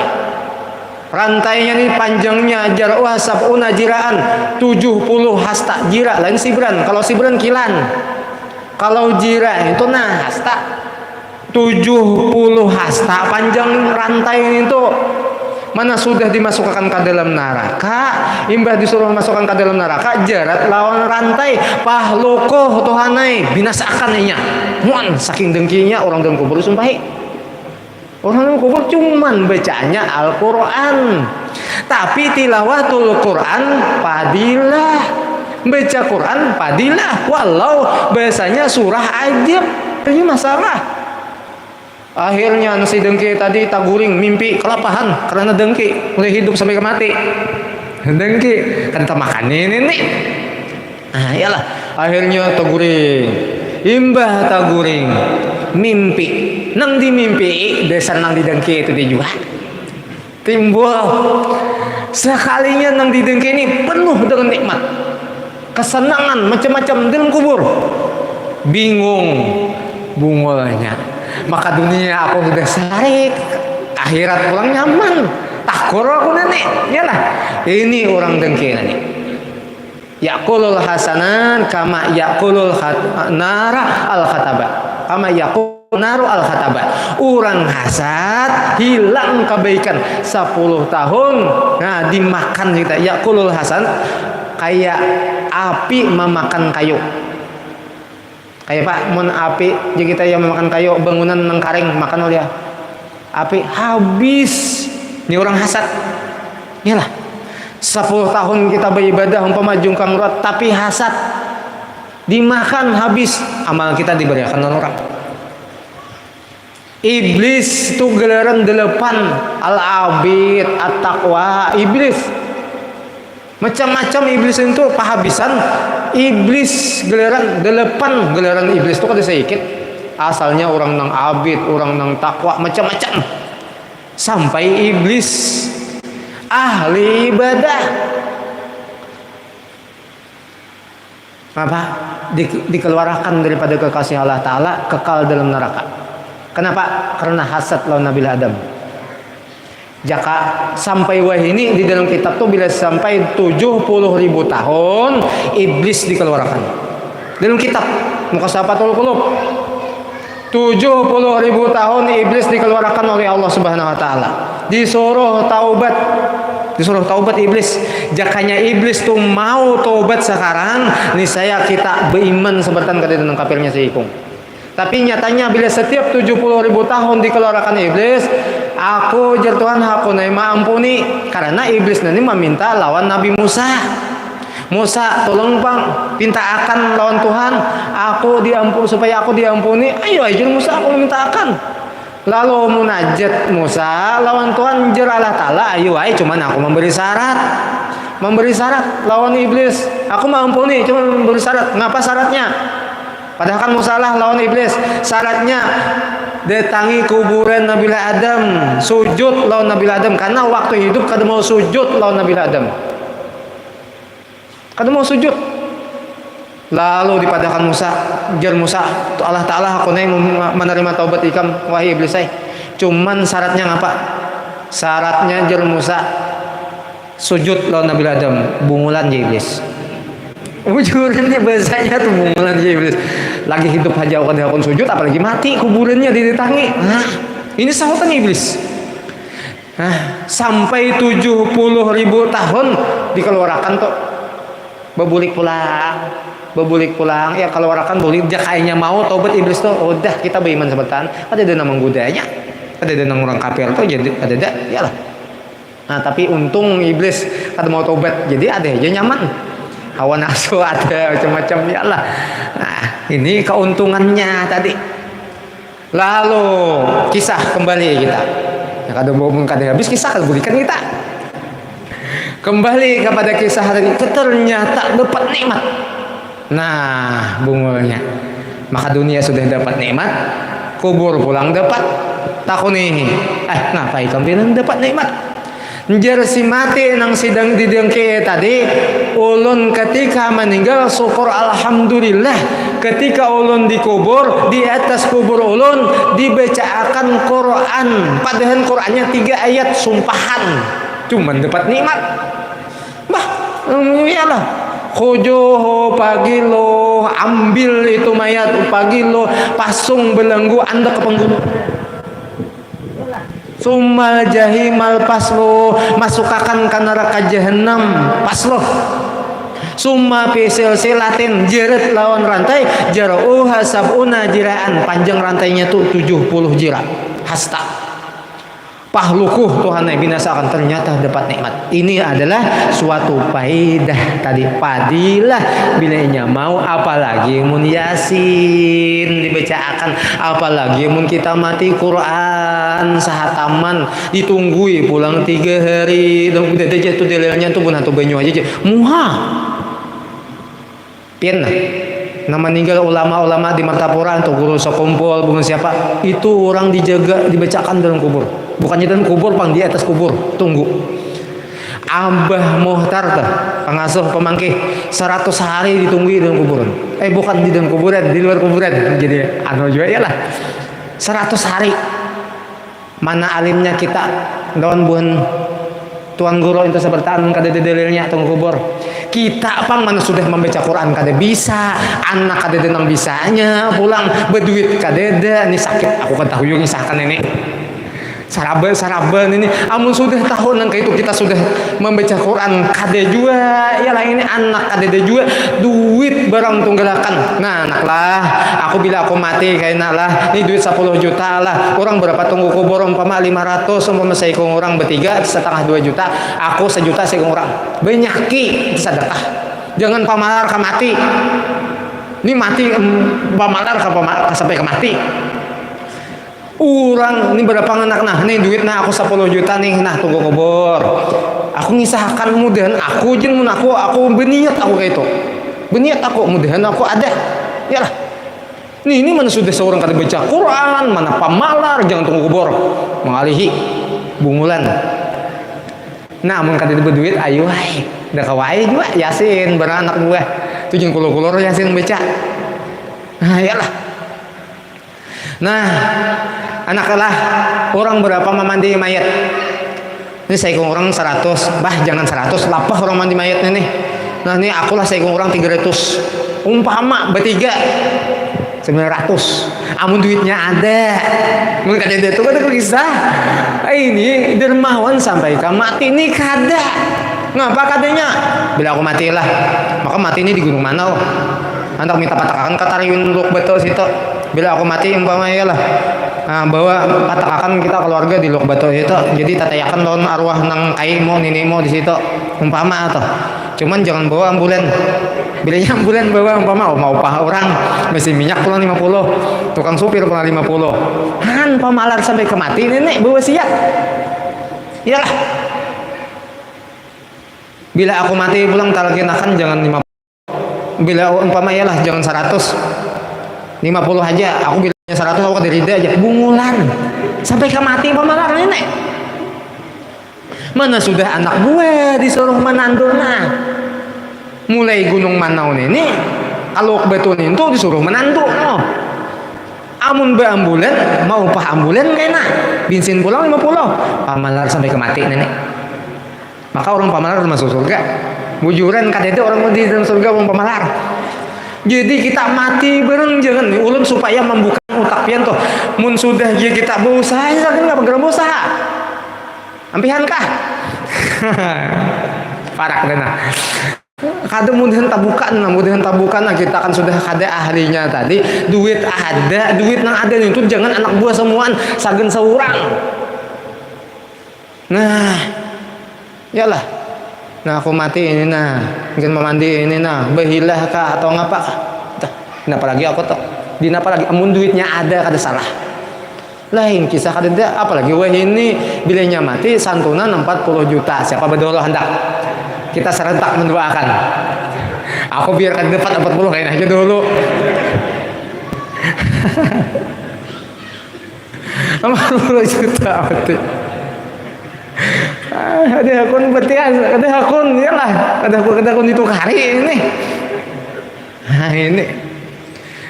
Rantainya ini panjangnya jar'uha sab'una jiraan, 70 hasta. Jira lain sibran, kalau sibran kilan. Kalau jira itu hasta. 70 hasta panjang rantai itu. Mana sudah dimasukkan ke dalam neraka, imbah disuruh masukkan ke dalam neraka, jarat lawan rantai pahlukoh Tuhanai binasakan inya. Muan saking dengkinya orang dalam kubur sumpahi. Orang dalam kubur cuman bacanya Al-Quran, tapi tilawatul Quran fadilah, baca Quran fadilah, walau bahasanya surah aja ini masalah. Akhirnya si dengki tadi taguring mimpi kelapahan karena dengki mulai hidup sampai ke mati. Dengki kan makan ini nih. Ah iyalah, akhirnya taguring. Imbah taguring mimpi. Nang di mimpi dasar nang di dengki itu dijual. Timbul sekalinya nang di dengki ini penuh dengan nikmat, kesenangan macam-macam dalam kubur. Bingung bungolnya. Maka dunia aku sudah sarik, akhirat pulang nyaman. Takkur aku nenek, yalah. Ini orang dengki nenek. Yakulul hasanan kama yakulul nara al khataba, kama yakul naru al khataba. Orang hasad hilang kebaikan 10 tahun. Nah dimakan kita. Yakulul hasan kayak api memakan kayu. Kayak Pak, mun api jadi kita yang memakan kayu bangunan nengkaring makan oleh api habis. Ini orang hasad. Iyalah. 10 tahun kita beribadah umpama jungkang urat tapi hasad dimakan habis, amal kita diberikan orang. Iblis itu gelaran 8 al-abid at-taqwa. Iblis macam-macam iblis itu pahabisan. Iblis gelaran 8 gelaran iblis itu kada sedikit. Asalnya orang nang abid, orang nang takwa, macam-macam. Sampai iblis ahli ibadah apa dikeluarkan daripada kekasih Allah Ta'ala, kekal dalam neraka. Kenapa? Karena hasad lawan Nabi Adam. Jaka sampai wahini di dalam kitab tuh bila sampai 70.000 tahun iblis dikeluarkan dalam kitab Muqassafatul Qulub. 70.000 tahun iblis dikeluarkan oleh Allah Subhanahu wa taala. Disuruh taubat iblis. Jakanya iblis tuh mau taubat sekarang, nih saya kita beriman sebertan kada dengan kafirnya seikung. Tapi nyatanya bila setiap 70.000 tahun dikeluarkan iblis, aku jar Tuhan aku naima ampuni, karena iblis nanti meminta lawan Nabi Musa. Musa tolong bang, minta akan lawan Tuhan, aku diampuni supaya aku diampuni. Ayo aja Musa, aku minta akan. Lalu munajat Musa lawan Tuhan jar Allah Ta'ala, ayo ay cuman aku memberi syarat lawan iblis. Aku mau ampuni, cuma memberi syarat. Ngapa syaratnya? Padahal kan musalah lawan iblis. Syaratnya datangi kuburan Nabi Adam, sujud lawan Nabi Adam, karena waktu hidup kada mau sujud lawan Nabi Adam. Kada mau sujud. Lalu dipadahkan Musa, jar Musa, Allah Ta'ala aku menerima taubat ikam, wahai iblis saya. Cuman syaratnya ngapa? Syaratnya jar Musa sujud lawan Nabi Adam, bungulan ya iblis. Ujurannya bahasanya tuh bungulan ya iblis. Lagi hidup aja aku kada sujud, apalagi mati kuburannya didatangi. Nah, ini sahutan iblis. Nah, sampai 70.000 tahun dikeluarkan tuh. Bebulik pulang ya kalau orang kan boleh dia kayaknya mau taubat iblis tuh udah kita beriman sebentar ada dana menggodanya ada dana orang kafir tuh jadi ada ya lah. Nah tapi untung iblis kada mau taubat jadi ada aja nyaman hawa nafsu ada macam-macam ya lah. Nah ini keuntungannya tadi. Lalu kisah kembali kita ya kada mau kada habis kisah kada berikan kita kembali kepada kisah hari itu ternyata dapat nikmat. Nah bungulnya maka dunia sudah dapat nikmat kubur pulang dapat takuni ngapain kamu bilang dapat nikmat jar si mati nang sidang didengke tadi ulun ketika meninggal syukur alhamdulillah ketika ulun dikubur di atas kubur ulun dibacakan Quran padahal Qurannya 3 ayat sumpahan cuman dapat nikmat iyalah Kojoho pagi lo ambil itu mayat pagi lo pasung belenggu anda ke pengguna sumal jahimal pas lo masukakan ke neraka jahanam pas lo summa pisil silatin jerit lawan rantai jarauha sabuna jiraan panjang rantainya tuh 70 jira hasta pahlukuh Tuhan yang binasakan ternyata dapat nikmat. Ini adalah suatu faidah tadi padilah bilanya mau apalagi mun yasin dibacakan apalagi mun kita mati Quran sahataman ditunggui pulang 3 hari dan udah jatuh dalilnya tuh pun atau banyu aja muha pian nama meninggal ulama-ulama di Martapura untuk guru sekumpul bukan siapa itu orang dijaga dibacakan dalam kubur bukannya dalam kubur pang di atas kubur tunggu Abah Muhtar tuh pengasuh pemangkih 100 hari ditunggu dalam kuburan bukan di dalam kuburan di luar kuburan jadi anu juga ya lah 100 hari mana alimnya kita daun buan tuan guru itu sebertaan kada dalilnya tunggu kubur kita pang mana sudah membaca Quran kada bisa anak kada denang bisanya pulang berduit kada ada ini sakit aku kan tahu yang nyisahkan ini saraban ini amun sudah tahun nang itu kita sudah membaca Quran kada juga ya lah ini anak kada ada juga duit barang tunggalakan nah anak lah aku bila aku mati kayaknya lah ini duit 10 juta lah orang berapa tunggu kubur umpama 500 umpama saya ikut orang bertiga setengah 2 juta aku 1 juta saya ikut orang benyaki sedekah jangan pamalar ke mati ini mati pamalar ke sampai ke mati orang ini berapa anak nah nih duit nah aku 10 juta nih nah tunggu kubur aku ngisahkan mudahan aku jen aku berniat aku kayak itu berniat aku mudahan aku ada ya lah ini mana sudah seorang kada baca Quran mana pamalar jangan tunggu kubur mengalihi bungulan nah amun kada berduit ayo hai dah kawai juga yasin beranak gue tujuan kulur-kulur yasin baca nah ya lah nah anak lah orang berapa memandi mayat ini saya ikut orang 100 bah jangan 100 lapah orang mandi mayatnya nih nah ini akulah saya ikut orang 300 umpama bertiga 900 amun duitnya ada mungkin ada itu kan kisah ini dermawan sampai ke mati ini kada ngapa kadanya bila aku matilah maka mati ini di gunung mana antak minta patakakan katariun luk betul situ bila aku mati umpama ya lah bawa patakakan kita keluarga di luk betul itu jadi tatayakan lawan arwah nang kaimo ninimo di situ umpama atau cuman jangan bawa ambulan bilanya ambulan bawa umpama mau pah orang mesin minyak pulang 50 tukang supir pulang 50 han pamalar sampai ke mati nenek bawa siap iyalah bila aku mati pulang talakinakan jangan 50 bila umpama iyalah jangan 100 50 aja, aku bilangnya 100, aku rida aja. Bungulan. Sampai ke mati pamalar nenek. Mana sudah anak gue disuruh menanduna. Mulai Gunung Manau nenek, kalau betul itu disuruh menantu. No. Amun be ambulan, mau upah ambulan kena. Bensin pulang 50. Pamalar sampai ke mati nenek. Maka orang pamalar masuk surga. Bujuran kadete orang mau di dalam surga orang pamalar. Jadi kita mati bareng jangan ulun supaya membuka utak pian tuh. Mun sudah dia kita berusaha, kan nggak bergerak berusaha. Ampihan kah? Parak dana. Kada mudahan tabukan kita kan sudah kada ahlinya tadi. Duit nang ada itu jangan anak buah semuaan sagen seorang. Nah, yalah. Nah aku mati ini nah, mungkin memandi ini nah, behilah kah atau ngapa kah? Kenapa lagi aku tuh? Dinapa lagi? Amun duitnya ada kada salah. Lain kisah kada ada, apalagi wah ini bilanya mati santunan 40 juta. Siapa bedolo hendak? Kita serentak mendoakan. Aku biar kada dapat 40 kain aja dulu. 40 juta mati. Ada akun berarti ada akun iyalah ada akun itu hari ini.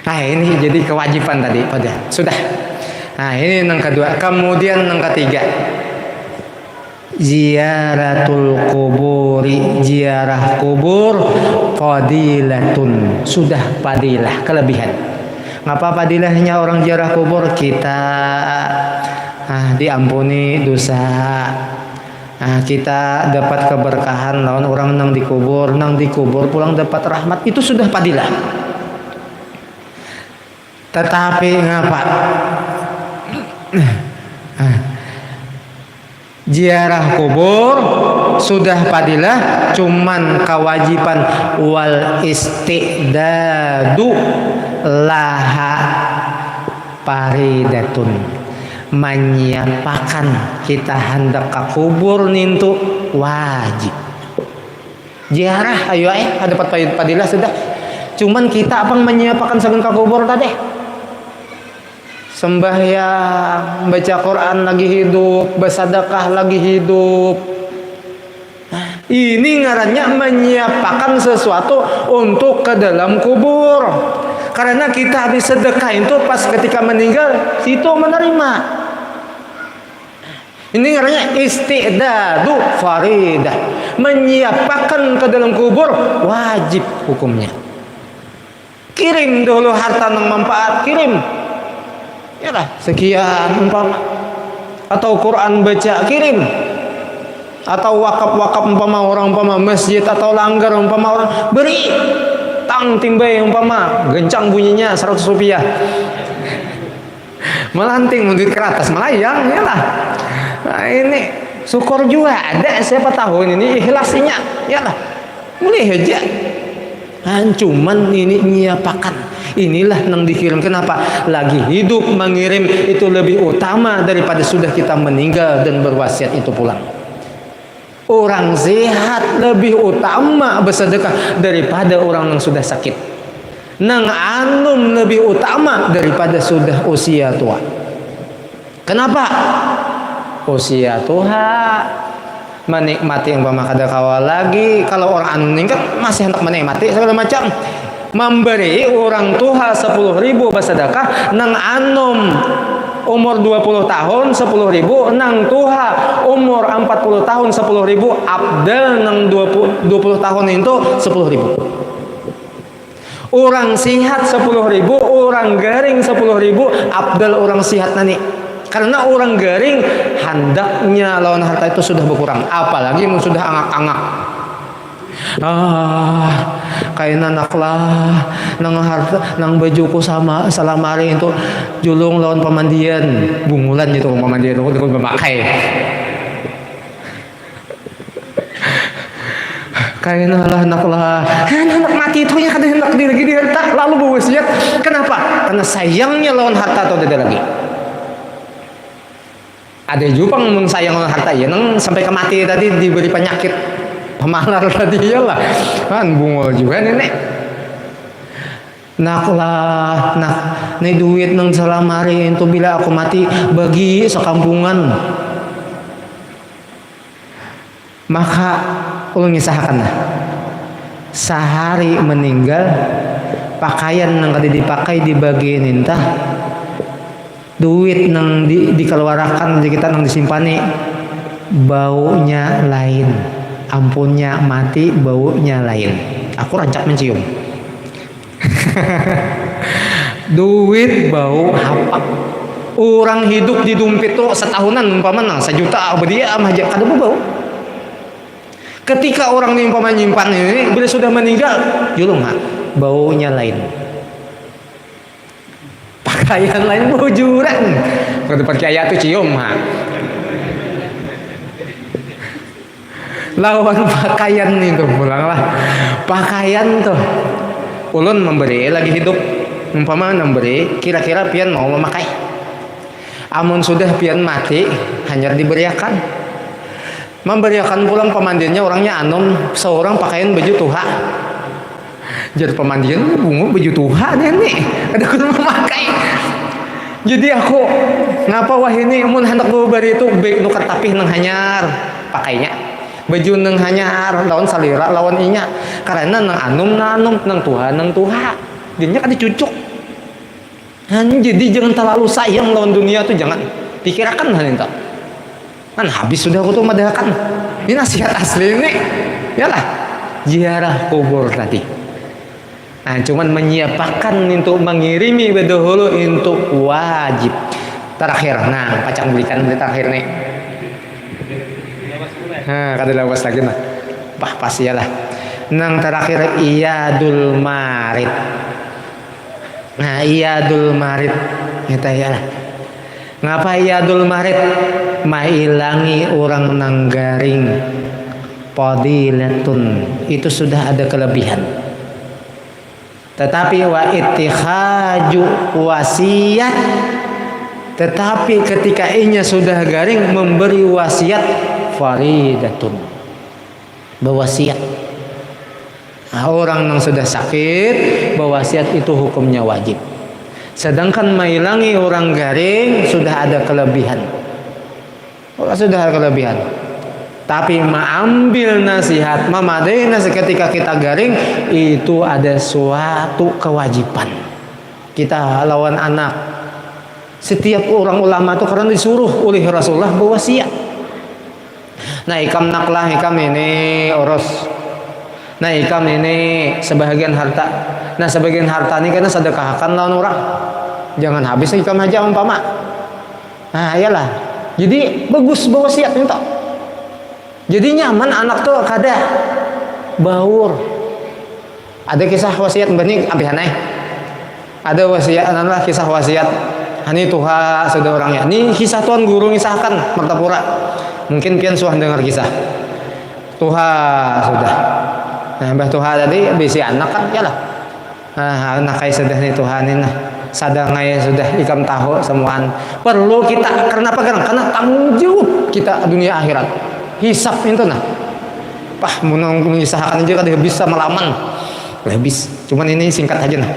Nah ini jadi kewajiban tadi pada sudah. Nah ini yang kedua, kemudian yang ketiga ziaratul kuburi, ziarah kubur fadilatun, sudah fadilah, kelebihan. Ngapa fadilahnya orang ziarah kubur? Kita diampuni dosa. Kita dapat keberkahan lawan orang nang dikubur pulang dapat rahmat, itu sudah fadilah. Tetapi ngapa? Ziarah kubur sudah fadilah, cuman kewajiban wal istidadu laha faridatun. Menyiapkan kita hendak ke kubur nintu wajib. Ziarah ayo ada dapat fadilah sudah. Cuman kita apa menyiapkan saben ke kubur tadi? Sembahyang, baca Quran lagi hidup, bersedekah lagi hidup. Ini ngarannya menyiapkan sesuatu untuk ke dalam kubur. Karena kita habis sedekah itu pas ketika meninggal, situ menerima. Ini namanya istidadu faridah. Menyiapkan ke dalam kubur wajib hukumnya. Kirim dulu harta yang manfaat, kirim. Yalah, sekian umpama. Atau Quran baca, kirim. Atau wakaf umpama orang umpama masjid atau langgar umpama orang beri. Tang timbai umpama gencang bunyinya 100 rupiah. Melanting duit keratas melayang, yalah. Nah, ini syukur juga ada siapa tahun ini ikhlasnya, yalah. Boleh aja. Cuman ini nyiapakan. Inilah yang dikirim. Kenapa? Lagi hidup mengirim itu lebih utama daripada sudah kita meninggal dan berwasiat itu pulang. Orang sehat lebih utama bersedekah daripada orang yang sudah sakit. Nang anum lebih utama daripada sudah usia tua. Kenapa? Usia tua menikmati yang kada kawal lagi. Kalau orang anu meninggal masih hendak menikmati segala macam. Memberi orang tua 10.000 bersedekah nang anum umur 20 tahun 10.000, nang tuha umur 40 tahun 10.000, abdal nang 20 tahun itu 10.000. Orang sihat 10.000, orang garing 10.000, abdal orang sihat nani. Karena orang garing hendaknya lawan harta itu sudah berkurang, apalagi sudah angak-angak. Kain anak lah nang harta nang bajuku sama salamari itu julung lawan pemandian bungulan gitu pemandian aku memakai kain lah anak mati itu yang kada hendak lagi dihentak lalu berwasiat. Kenapa? Karena sayangnya lawan harta atau tidak lagi. Ada juga yang sayang lawan harta ya nang sampai ke mati tadi diberi penyakit pemalar tadi ya lah kan bungul juga nenek. Naklah, nak, nih duit nang salamari itu bila aku mati bagi sekampungan. Maka ulun ngisahkan lah. Sehari meninggal, pakaian nang kada dipakai dibagiin intah, duit nang dikeluarkan di kita nang disimpani, baunya lain. Ampunnya mati, baunya lain. Aku rancak mencium. Duit bau hapak. Orang hidup di dompet tuh setahunan umpamanya 1 juta dia aja kada bau. Ketika orang nyimpan ini bila sudah meninggal, julung baunya lain. Pakaian lain bau jurang. Kalau pakai ayat tuh cium lawan pakaian itu pulanglah. Pakaian tuh ulun memberi lagi hidup umpama memberi kira-kira pian mau memakai, amun sudah pian mati hanya diberiakan, memberiakan pulang pemandiannya orangnya anom seorang pakaian baju tuha, jadi pemandian bunga baju tuha nih ada kudu memakai. Jadi aku ngapa wah ini amun hendak bawa itu baik nuker tapih nang hanyar pakainya baju nang hanyar lawan salira lawan inya karena nang anum nang tuha dinya kan dicucuk. Jadi jangan terlalu sayang lawan dunia tuh, jangan pikirkan hal itu kan habis sudah aku tuh madahakan. Ini nasihat asli ini yalah ziarah kubur tadi. Nah cuman menyiapkan untuk mengirimi bedahulu untuk wajib terakhir. Nah pacang belikan terakhir nih. Kada lawas lagi nah. Pas iyalah. Nang terakhir iyadul marid. Nah, iyadul marid kita iyalah. Ngapa iyadul marid? Mailangi orang nang garing. Fadilatun. Itu sudah ada kelebihan. Tetapi wa ittikhaju wasiat. Tetapi ketika inya sudah garing memberi wasiat faridatun, berwasiat. Nah, orang yang sudah sakit berwasiat itu hukumnya wajib. Sedangkan mailangi orang garing sudah ada kelebihan. Sudah ada kelebihan. Tapi mengambil nasihat, memadai nasihat ketika kita garing itu ada suatu kewajiban. Kita lawan anak. Setiap orang ulama itu karena disuruh oleh Rasulullah berwasiat. Nah ikam naklah ikam ini urus. Nah ikam ini sebagian harta. Nah sebagian harta ini karena sedekahkan lawan orang. Jangan habis ikam aja umpama. Nah iyalah. Jadi bagus berwasiat itu. Jadi nyaman anak tuh kada baur. Ada kisah wasiat benih ampihanai. Ada wasiat adalah kisah wasiat. Ini tuha sudah orangnya. Ini kisah tuan guru ngisahkan Martapura. Mungkin pian suah dengar kisah. Tuha sudah. Nah, Mbah Tuha tadi bisi anak kan ya lah. Nah, anak kayak sudah nih Tuhan ini nah. Sadangai sudah ikam tahu semuaan. Perlu kita karena apa? Karena tanggung jawab kita dunia akhirat. Hisab itu nah. Pah mengisahkan aja kada bisa melaman. Habis. Cuman ini singkat aja nah.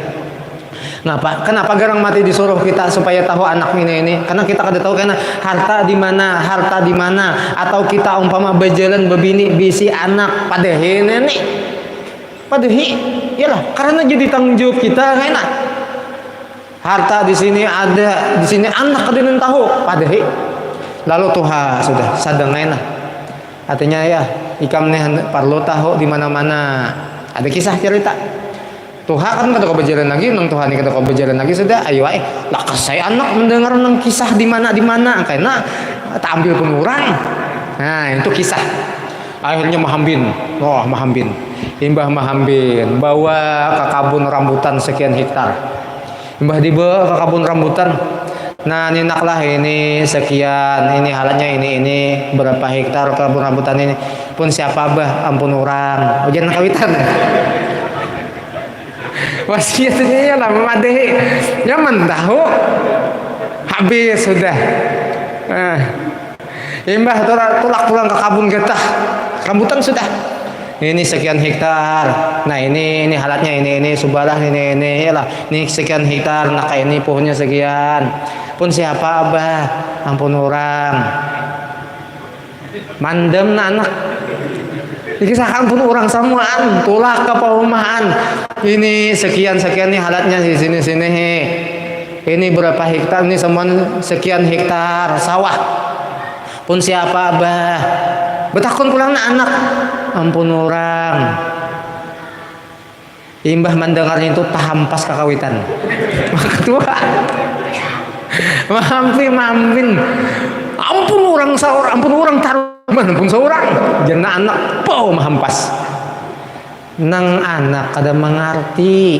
Kenapa garang mati disuruh kita supaya tahu anak ini? Karena kita kada tahu karena harta di mana, atau kita umpama berjalan bebini bisi anak padahi nenek, padahi, iyalah karena jadi tanggung jawab kita kayaknya. Harta di sini ada, di sini anak kada tahu padahi. Lalu Tuhan sudah sadangaina. Artinya ya, ikam nih perlu tahu di mana-mana. Ada kisah cerita. Tuhan kan kata kau berjalan lagi, nang Tuhan ini kata kau berjalan lagi sudah, ayo lah saya anak mendengar nang kisah di mana karena tak ambil pengurang. Nah itu kisah. Akhirnya Mahambin, Imbah Mahambin bawa ke kebun rambutan sekian hektar. Imbah dibawa ke kebun rambutan. Nah ninaklah ini sekian, ini halannya ini berapa hektar kebun rambutan ini. Pun siapa bah, ampun orang, ujian kawitan. Wasiatnya ya lah memadai nyaman tahu habis sudah. Imbah tulak pulang ke kabun getah rambutan sudah. Ini sekian hektar. Nah, ini halatnya ini subalah ini lah. Ini sekian hektar. Nah, kayak ini pohonnya sekian. Pun siapa Abah? Ampun orang. Mandem na anak. Dikisahkan pun orang samuan, tulak ke paumahan. Ini sekian nih halatnya di sini. Ini berapa hektar? Ini semua sekian hektar sawah. Pun siapa Abah? Betakun pulang anak. Ampun orang. Imbah mendengarnya itu tahampas kakawitan. Ketua. Mampin. Ampun orang seorang, ampun orang taruh, ampun seorang. Jana anak pau mahampas. Nang anak kada mengerti.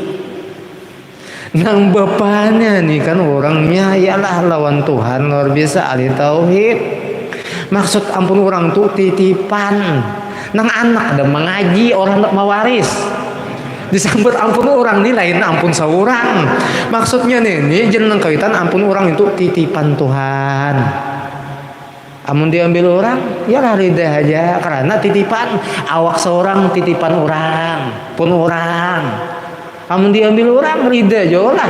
Nang bapaknya nih kan orangnya ialah lawan Tuhan luar biasa ahli tauhid. Maksud ampun orang tuh titipan. Nang anak ada mengaji orang tak mawaris. Disambut ampun orang ini lain ampun seorang. Maksudnya nih jeneng kaitan ampun orang itu titipan Tuhan. Amun diambil orang, ya lah rida aja karena titipan awak seorang titipan orang, pun orang. Amun diambil orang rida aja lah.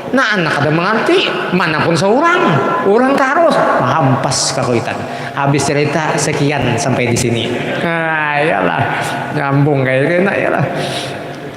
Nah anak ada mengerti manapun seorang, orang terus mahampas kakuitan. Habis cerita sekian sampai di sini. Nah, iyalah nyambung kayak gini iyalah.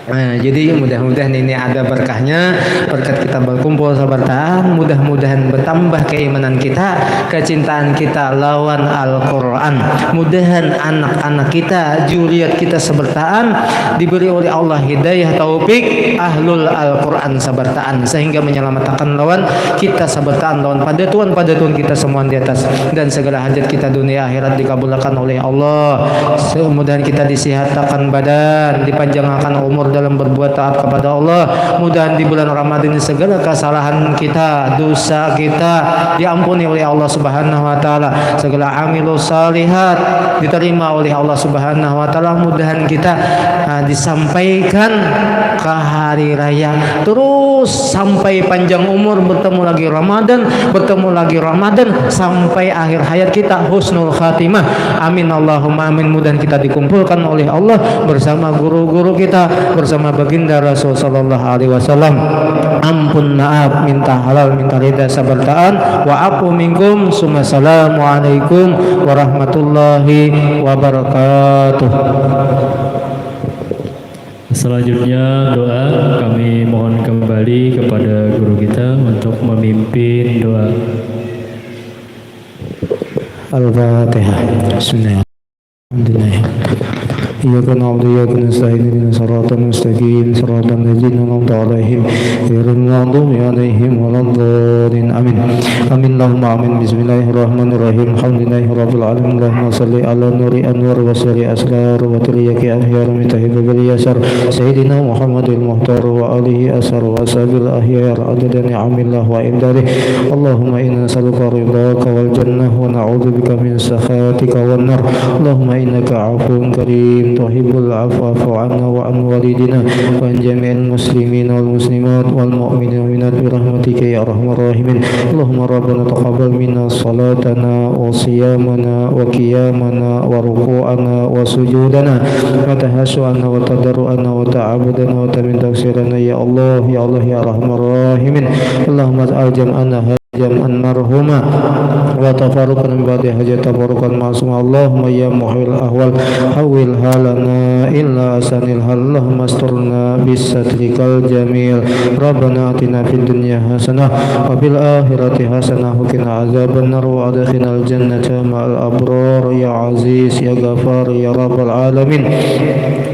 Nah, jadi mudah-mudahan ini ada berkahnya, berkat kita berkumpul sabartaan, mudah-mudahan bertambah keimanan kita, kecintaan kita lawan Al-Quran. Mudahan anak-anak kita, juriat kita sabartaan diberi oleh Allah hidayah taufik ahlul Al-Quran sabartaan sehingga menyelamatkan lawan kita sabartaan lawan pada Tuhan kita semua di atas dan segala hajat kita dunia akhirat dikabulkan oleh Allah. Mudah-mudahan kita disihatkan badan, dipanjangkan umur dalam berbuat taat kepada Allah. Mudah di bulan Ramadan ini segala kesalahan kita, dosa kita diampuni oleh Allah Subhanahu wa taala. Segala amilus salihat diterima oleh Allah Subhanahu wa taala. Mudahan kita disampaikan ke hari raya terus sampai panjang umur bertemu lagi Ramadan sampai akhir hayat kita husnul khatimah. Amin Allahumma amin. Mudahan kita dikumpulkan oleh Allah bersama guru-guru kita, bersama baginda Rasul sallallahu alaihi wasallam. Ampun maaf, minta halal, minta ridha sabartaan. Wa afu minkum. Assalamualaikum warahmatullahi wabarakatuh. Selanjutnya doa kami mohon kembali kepada guru kita untuk memimpin doa. Al-Fatihah. Bismillahirrahmanirrahim. Iyyaka na'budu wa iyyaka nasta'in ihdinas siratal mustaqim siratal ladzina an'amta 'alaihim ghairil maghdubi 'alaihim waladdallin. Amin. Amin Allahumma amin. Bismillahirrahmanirrahim. Alhamdulillahi rabbil alamin. Allahumma shalli ala nuri anwar wa sirri asrar wa tiryaki ahyar min tahibbi bil yasar sayyidina Muhammadil muhtar wa alihi asar wa sabil ahyar adada ni'amillah wa imdalih. Allahumma inna nas'aluka ridhaka wal jannah wa na'udzubika min sakhatika wan nar. Allahumma innaka 'afuwun karim tuhibbul afwa fa'fu 'anna wa 'an walidina wa an jami'il muslimin wal muslimat wal mu'minin wal mu'minat bi rahmatika ya arhamar rahimin. Allahumma rabbana taqabbal minna salatana wa siyamana wa qiyamana wa ruku'ana wa sujudana wa tahassu'ana wa tadarru'ana wa ta'abudana wa tamin taksirana ya Allah ya arhamar rahimin. Allahumma ij'al jam'ana jam'an marhuma wa tafarruqan min ba'di hajat tafarruqan ma'sum. Allahumma ya muhil ahwal hawil halana illa asanil hal. Allahumma asturna bisatrikal jamil. Rabbana atina fid dunya hasanah wa fil akhirati hasanah wa qina azaban nar wa adkhilnal jannata ma'al abrar ya aziz ya ghafar ya rabbal alamin.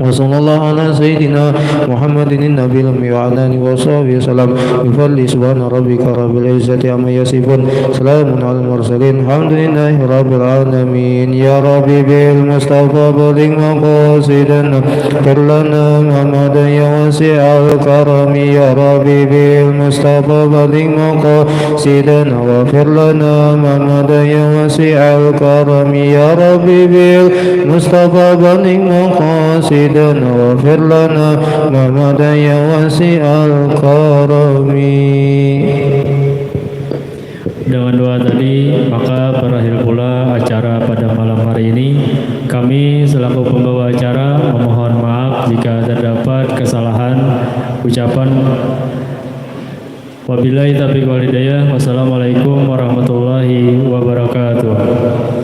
Wa sallallahu ala sayyidina Muhammadin nabiyil ummi wa ala alihi wa sahbihi wasallam bi fadli subhana rabbika rabbil izzati amma yasifun salamun alal mursalin alhamdulillahi rabbil alamin. Ya rabbi bil mustafa baligh maqasidana firlana muhammadan ya wasi'al karami. Ya rabbi bil mustafa baligh maqasidana wa firlana muhammadan ya wasi'al karami. Ya rabbi bil mustafa baligh maqasidana wa firlana muhammadan ya wasi'al karami. Dengan doa tadi maka berakhir pula acara pada malam hari ini. Kami kami selaku pembawa acara memohon maaf jika terdapat kesalahan ucapan. Wabillahi taufiq wal hidayah. Wassalamualaikum warahmatullahi wabarakatuh.